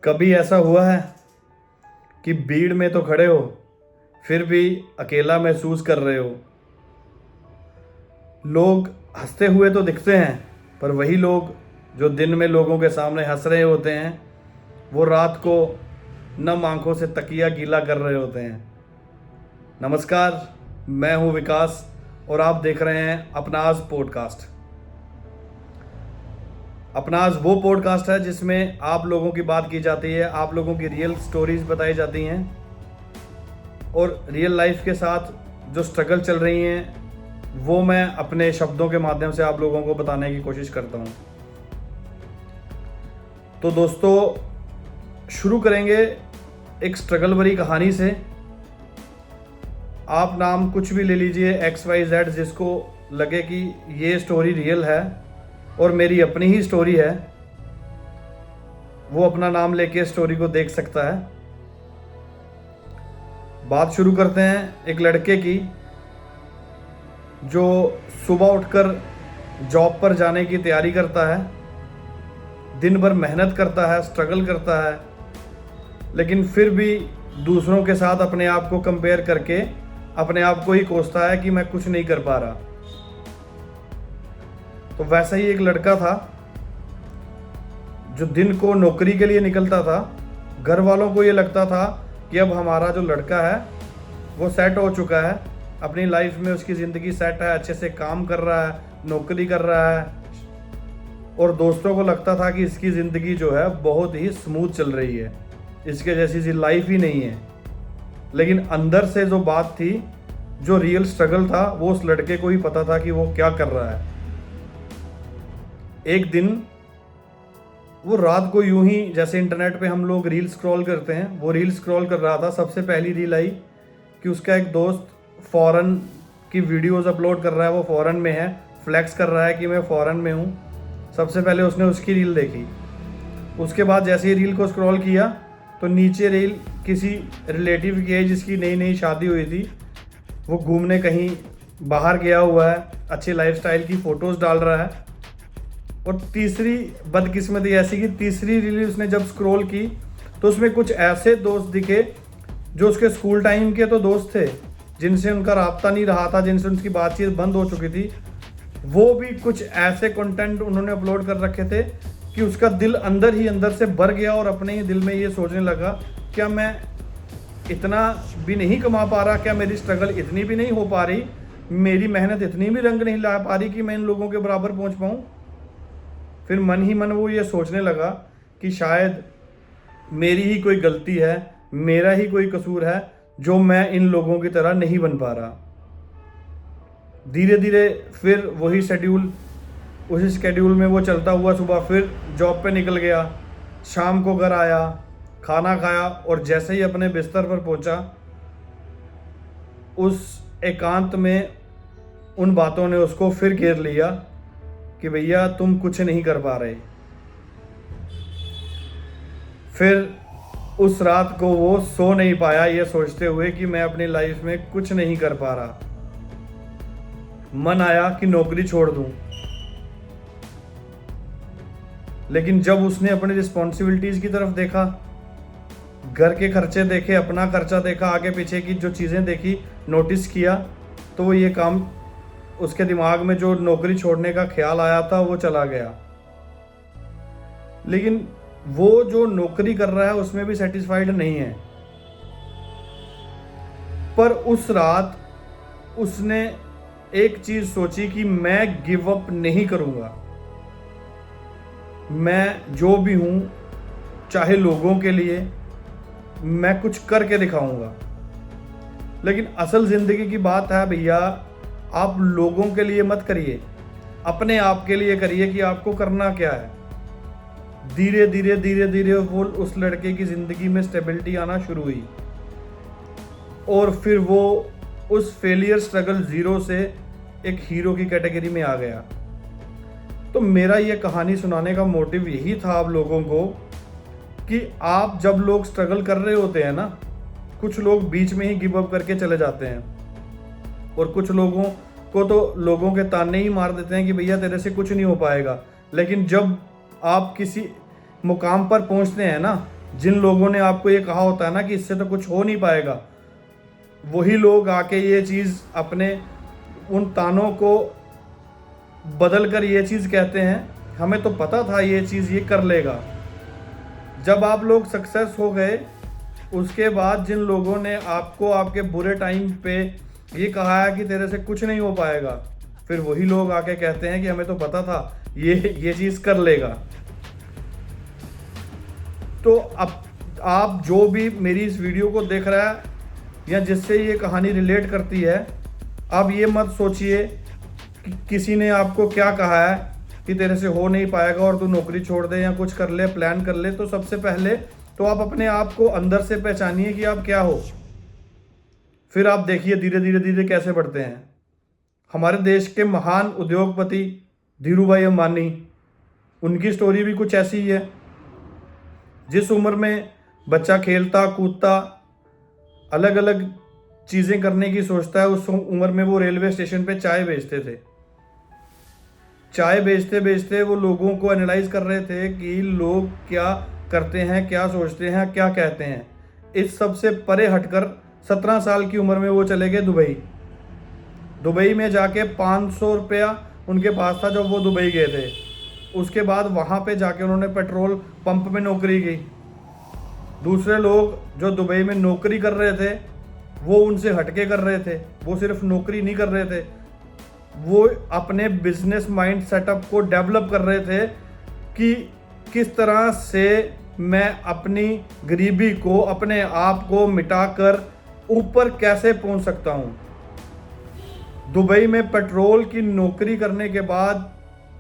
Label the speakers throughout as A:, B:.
A: कभी ऐसा हुआ है कि भीड़ में तो खड़े हो फिर भी अकेला महसूस कर रहे हो। लोग हंसते हुए तो दिखते हैं, पर वही लोग जो दिन में लोगों के सामने हंस रहे होते हैं वो रात को नम आंखों से तकिया गीला कर रहे होते हैं। नमस्कार, मैं हूं विकास और आप देख रहे हैं अपनाज पॉडकास्ट। अपनाज वो पॉडकास्ट है जिसमें आप लोगों की बात की जाती है, आप लोगों की रियल स्टोरीज बताई जाती हैं और रियल लाइफ के साथ जो स्ट्रगल चल रही हैं वो मैं अपने शब्दों के माध्यम से आप लोगों को बताने की कोशिश करता हूं। तो दोस्तों, शुरू करेंगे एक स्ट्रगल भरी कहानी से। आप नाम कुछ भी ले लीजिए, XYZ, जिसको लगे कि ये स्टोरी रियल है और मेरी अपनी ही स्टोरी है, वो अपना नाम लेके स्टोरी को देख सकता है। बात शुरू करते हैं एक लड़के की जो सुबह उठकर जॉब पर जाने की तैयारी करता है, दिन भर मेहनत करता है, स्ट्रगल करता है, लेकिन फिर भी दूसरों के साथ अपने आप को कंपेयर करके अपने आप को ही कोसता है कि मैं कुछ नहीं कर पा रहा। तो वैसा ही एक लड़का था जो दिन को नौकरी के लिए निकलता था। घर वालों को ये लगता था कि अब हमारा जो लड़का है वो सेट हो चुका है, अपनी लाइफ में उसकी ज़िंदगी सेट है, अच्छे से काम कर रहा है, नौकरी कर रहा है। और दोस्तों को लगता था कि इसकी ज़िंदगी जो है बहुत ही स्मूथ चल रही है, इसके जैसी लाइफ ही नहीं है। लेकिन अंदर से जो बात थी, जो रियल स्ट्रगल था, वो उस लड़के को ही पता था कि वो क्या कर रहा है। एक दिन वो रात को यूं ही, जैसे इंटरनेट पे हम लोग रील स्क्रॉल करते हैं, वो रील स्क्रॉल कर रहा था। सबसे पहली रील आई कि उसका एक दोस्त फॉरेन की वीडियोस अपलोड कर रहा है, वो फॉरेन में है, फ्लैक्स कर रहा है कि मैं फॉरेन में हूँ। सबसे पहले उसने उसकी रील देखी। उसके बाद जैसे ही रील को स्क्रॉल किया तो नीचे रील किसी रिलेटिव की है जिसकी नई नई शादी हुई थी, वो घूमने कहीं बाहर गया हुआ है, अच्छी लाइफस्टाइल की फ़ोटोज़ डाल रहा है। और तीसरी बदकिस्मती ऐसी कि तीसरी रील उसने जब स्क्रॉल की तो उसमें कुछ ऐसे दोस्त दिखे जो उसके स्कूल टाइम के तो दोस्त थे, जिनसे उनका राब्ता नहीं रहा था, जिनसे उनकी बातचीत बंद हो चुकी थी। वो भी कुछ ऐसे कंटेंट उन्होंने अपलोड कर रखे थे कि उसका दिल अंदर ही अंदर से भर गया और अपने ही दिल में ये सोचने लगा, क्या मैं इतना भी नहीं कमा पा रहा, क्या मेरी स्ट्रगल इतनी भी नहीं हो पा रही, मेरी मेहनत इतनी भी रंग नहीं ला पा रही कि मैं इन लोगों के बराबर पहुंच पाऊं। फिर मन ही मन वो ये सोचने लगा कि शायद मेरी ही कोई गलती है, मेरा ही कोई कसूर है जो मैं इन लोगों की तरह नहीं बन पा रहा। धीरे धीरे फिर वही शेड्यूल, उसी स्केड्यूल में वो चलता हुआ सुबह फिर जॉब पे निकल गया, शाम को घर आया, खाना खाया और जैसे ही अपने बिस्तर पर पहुंचा, उस एकांत में उन बातों ने उसको फिर घेर लिया कि भैया तुम कुछ नहीं कर पा रहे। फिर उस रात को वो सो नहीं पाया ये सोचते हुए कि मैं अपनी लाइफ में कुछ नहीं कर पा रहा। मन आया कि नौकरी छोड़ दूं, लेकिन जब उसने अपनी रिस्पॉन्सिबिलिटीज की तरफ देखा, घर के खर्चे देखे, अपना खर्चा देखा, आगे पीछे की जो चीज़ें देखी, नोटिस किया, तो वो ये काम, उसके दिमाग में जो नौकरी छोड़ने का ख्याल आया था वो चला गया। लेकिन वो जो नौकरी कर रहा है उसमें भी सेटिस्फाइड नहीं है। पर उस रात उसने एक चीज सोची कि मैं गिव अप नहीं करूंगा, मैं जो भी हूं, चाहे लोगों के लिए, मैं कुछ करके दिखाऊंगा। लेकिन असल जिंदगी की बात है भैया, आप लोगों के लिए मत करिए, अपने आप के लिए करिए कि आपको करना क्या है। धीरे धीरे वो उस लड़के की ज़िंदगी में स्टेबिलिटी आना शुरू हुई और फिर वो उस फेलियर स्ट्रगल ज़ीरो से एक हीरो की कैटेगरी में आ गया। तो मेरा ये कहानी सुनाने का मोटिव यही था आप लोगों को कि आप जब लोग स्ट्रगल कर रहे होते हैं ना, कुछ लोग बीच में ही गिव अप करके चले जाते हैं और कुछ लोगों को तो लोगों के ताने ही मार देते हैं कि भैया तेरे से कुछ नहीं हो पाएगा। लेकिन जब आप किसी मुकाम पर पहुंचते हैं ना, जिन लोगों ने आपको ये कहा होता है ना कि इससे तो कुछ हो नहीं पाएगा, वही लोग आके ये चीज़ अपने उन तानों को बदल कर ये चीज़ कहते हैं हमें तो पता था ये चीज़ ये कर लेगा। जब आप लोग सक्सेस हो गए, उसके बाद जिन लोगों ने आपको आपके बुरे टाइम पे ये कहा है कि तेरे से कुछ नहीं हो पाएगा, फिर वही लोग आके कहते हैं कि हमें तो पता था ये चीज़ कर लेगा। तो अब आप जो भी मेरी इस वीडियो को देख रहा है या जिससे ये कहानी रिलेट करती है, आप ये मत सोचिए कि किसी ने आपको क्या कहा है कि तेरे से हो नहीं पाएगा और तू नौकरी छोड़ दे या कुछ कर ले, प्लान कर ले। तो सबसे पहले तो आप अपने आप को अंदर से पहचानिए कि आप क्या हो, फिर आप देखिए धीरे धीरे धीरे कैसे बढ़ते हैं। हमारे देश के महान उद्योगपति धीरूभाई अंबानी, उनकी स्टोरी भी कुछ ऐसी ही है। जिस उम्र में बच्चा खेलता कूदता अलग अलग चीज़ें करने की सोचता है, उस उम्र में वो रेलवे स्टेशन पे चाय बेचते थे। चाय बेचते बेचते वो लोगों को एनालाइज कर रहे थे कि लोग क्या करते हैं, क्या सोचते हैं, क्या कहते हैं। इस सब से परे हटकर 17 साल की उम्र में वो चले गए दुबई। दुबई में जाके 500 रुपया उनके पास था जब वो दुबई गए थे। उसके बाद वहाँ पे जाके उन्होंने पेट्रोल पंप में नौकरी की। दूसरे लोग जो दुबई में नौकरी कर रहे थे वो उनसे हटके कर रहे थे। वो सिर्फ नौकरी नहीं कर रहे थे, वो अपने बिजनेस माइंड सेटअप को डेवलप कर रहे थे कि किस तरह से मैं अपनी गरीबी को, अपने आप को मिटाकर ऊपर कैसे पहुंच सकता हूं। दुबई में पेट्रोल की नौकरी करने के बाद,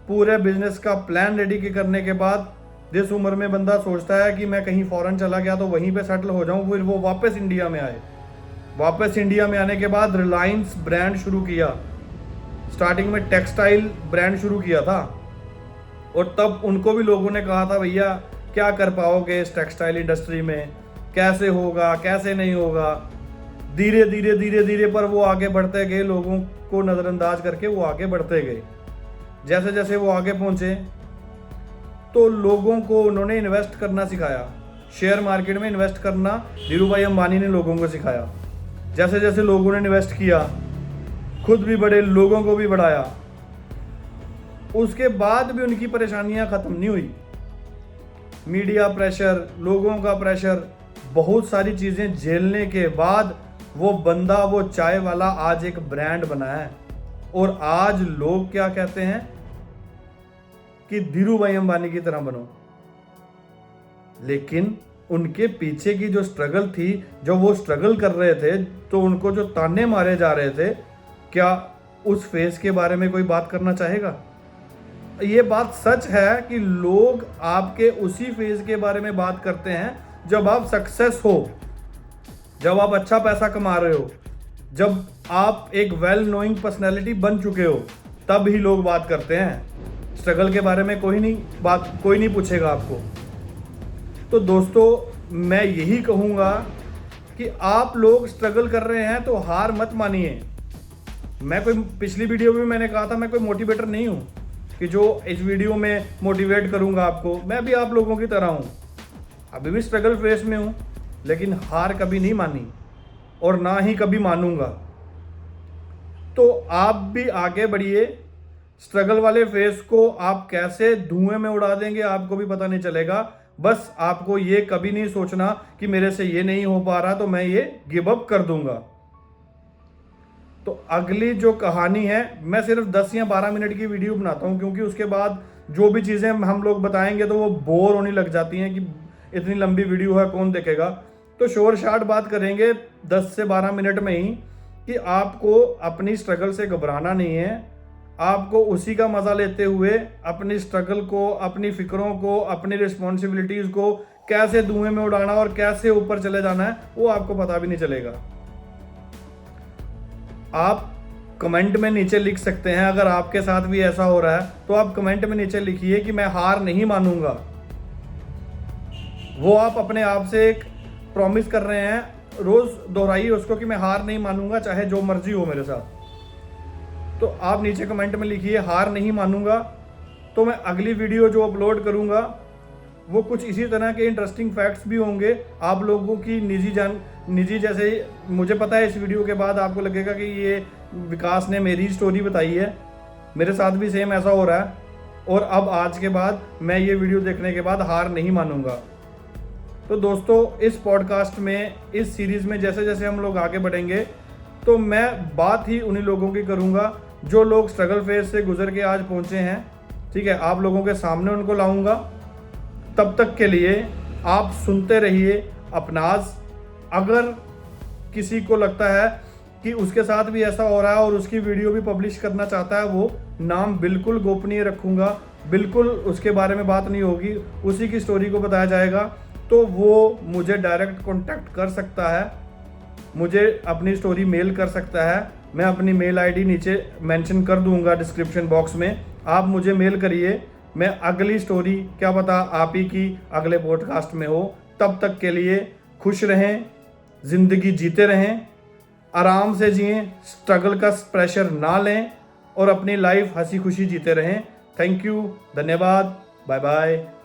A: पूरे बिजनेस का प्लान रेडी करने के बाद, जिस उम्र में बंदा सोचता है कि मैं कहीं फॉरेन चला गया तो वहीं पे सेटल हो जाऊं, फिर वो वापस इंडिया में आए। वापस इंडिया में आने के बाद रिलायंस ब्रांड शुरू किया। स्टार्टिंग में टेक्सटाइल ब्रांड शुरू किया था और तब उनको भी लोगों ने कहा था भैया क्या कर पाओगे इस टेक्सटाइल इंडस्ट्री में, कैसे होगा, कैसे नहीं होगा। धीरे धीरे धीरे धीरे पर वो आगे बढ़ते गए, लोगों को नज़रअंदाज करके वो आगे बढ़ते गए। जैसे जैसे वो आगे पहुंचे तो लोगों को उन्होंने इन्वेस्ट करना सिखाया। शेयर मार्केट में इन्वेस्ट करना धीरूभाई अंबानी ने लोगों को सिखाया। जैसे जैसे लोगों ने इन्वेस्ट किया, खुद भी बढ़े, लोगों को भी बढ़ाया। उसके बाद भी उनकी परेशानियां खत्म नहीं हुई। मीडिया प्रेशर, लोगों का प्रेशर, बहुत सारी चीज़ें झेलने के बाद वो बंदा, वो चाय वाला आज एक ब्रांड बना है। और आज लोग क्या कहते हैं कि धीरूभाई अंबानी की तरह बनो। लेकिन उनके पीछे की जो स्ट्रगल थी, जो वो स्ट्रगल कर रहे थे, तो उनको जो ताने मारे जा रहे थे, क्या उस फेज के बारे में कोई बात करना चाहेगा? ये बात सच है कि लोग आपके उसी फेज के बारे में बात करते हैं जब आप सक्सेस हो, जब आप अच्छा पैसा कमा रहे हो, जब आप एक वेल नोइंग पर्सनैलिटी बन चुके हो, तब ही लोग बात करते हैं। स्ट्रगल के बारे में कोई नहीं पूछेगा आपको। तो दोस्तों मैं यही कहूँगा कि आप लोग स्ट्रगल कर रहे हैं तो हार मत मानिए। मैं कोई, पिछली वीडियो में मैंने कहा था मैं कोई मोटिवेटर नहीं हूँ कि जो इस वीडियो में मोटिवेट करूँगा आपको। मैं भी आप लोगों की तरह हूँ, अभी भी स्ट्रगल फेस में हूँ, लेकिन हार कभी नहीं मानी और ना ही कभी मानूंगा। तो आप भी आगे बढ़िए। स्ट्रगल वाले फेस को आप कैसे धुएं में उड़ा देंगे आपको भी पता नहीं चलेगा। बस आपको ये कभी नहीं सोचना कि मेरे से ये नहीं हो पा रहा तो मैं ये गिव अप कर दूंगा। तो अगली जो कहानी है, मैं सिर्फ 10 या 12 मिनट की वीडियो बनाता हूँ, क्योंकि उसके बाद जो भी चीज़ें हम लोग बताएंगे तो वो बोर होने लग जाती हैं कि इतनी लंबी वीडियो है, कौन देखेगा। तो शॉर्ट शार्ट बात करेंगे 10 से 12 मिनट में ही कि आपको अपनी स्ट्रगल से घबराना नहीं है। आपको उसी का मज़ा लेते हुए अपनी स्ट्रगल को, अपनी फिक्रों को, अपनी रिस्पॉन्सिबिलिटीज़ को कैसे धुएं में उड़ाना और कैसे ऊपर चले जाना है वो आपको पता भी नहीं चलेगा। आप कमेंट में नीचे लिख सकते हैं, अगर आपके साथ भी ऐसा हो रहा है तो आप कमेंट में नीचे लिखिए कि मैं हार नहीं मानूंगा। वो आप अपने आप से एक प्रॉमिस कर रहे हैं, रोज दोहराइए उसको कि मैं हार नहीं मानूंगा चाहे जो मर्जी हो मेरे साथ। तो आप नीचे कमेंट में लिखिए हार नहीं मानूंगा। तो मैं अगली वीडियो जो अपलोड करूंगा वो कुछ इसी तरह के इंटरेस्टिंग फैक्ट्स भी होंगे, आप लोगों की निजी जैसे मुझे पता है इस वीडियो के बाद आपको लगेगा कि ये विकास ने मेरी स्टोरी बताई है, मेरे साथ भी सेम ऐसा हो रहा है। और अब आज के बाद मैं ये वीडियो देखने के बाद हार नहीं मानूंगा। तो दोस्तों इस पॉडकास्ट में, इस सीरीज़ में जैसे जैसे हम लोग आगे बढ़ेंगे तो मैं बात ही उन्हीं लोगों की करूँगा जो लोग स्ट्रगल फेज से गुजर के आज पहुँचे हैं। ठीक है, आप लोगों के सामने उनको लाऊंगा। तब तक के लिए आप सुनते रहिए अपनाज। अगर किसी को लगता है कि उसके साथ भी ऐसा हो रहा है और उसकी वीडियो भी पब्लिश करना चाहता है, वो नाम बिल्कुल गोपनीय रखूँगा, बिल्कुल उसके बारे में बात नहीं होगी, उसी की स्टोरी को बताया जाएगा। तो वो मुझे डायरेक्ट कॉन्टैक्ट कर सकता है, मुझे अपनी स्टोरी मेल कर सकता है। मैं अपनी मेल आईडी नीचे मेंशन कर दूंगा डिस्क्रिप्शन बॉक्स में, आप मुझे मेल करिए। मैं अगली स्टोरी क्या पता आप ही की अगले पॉडकास्ट में हो। तब तक के लिए खुश रहें, ज़िंदगी जीते रहें, आराम से जिएं, स्ट्रगल का प्रेशर ना लें और अपनी लाइफ हंसी खुशी जीते रहें। थैंक यू, धन्यवाद, बाय बाय।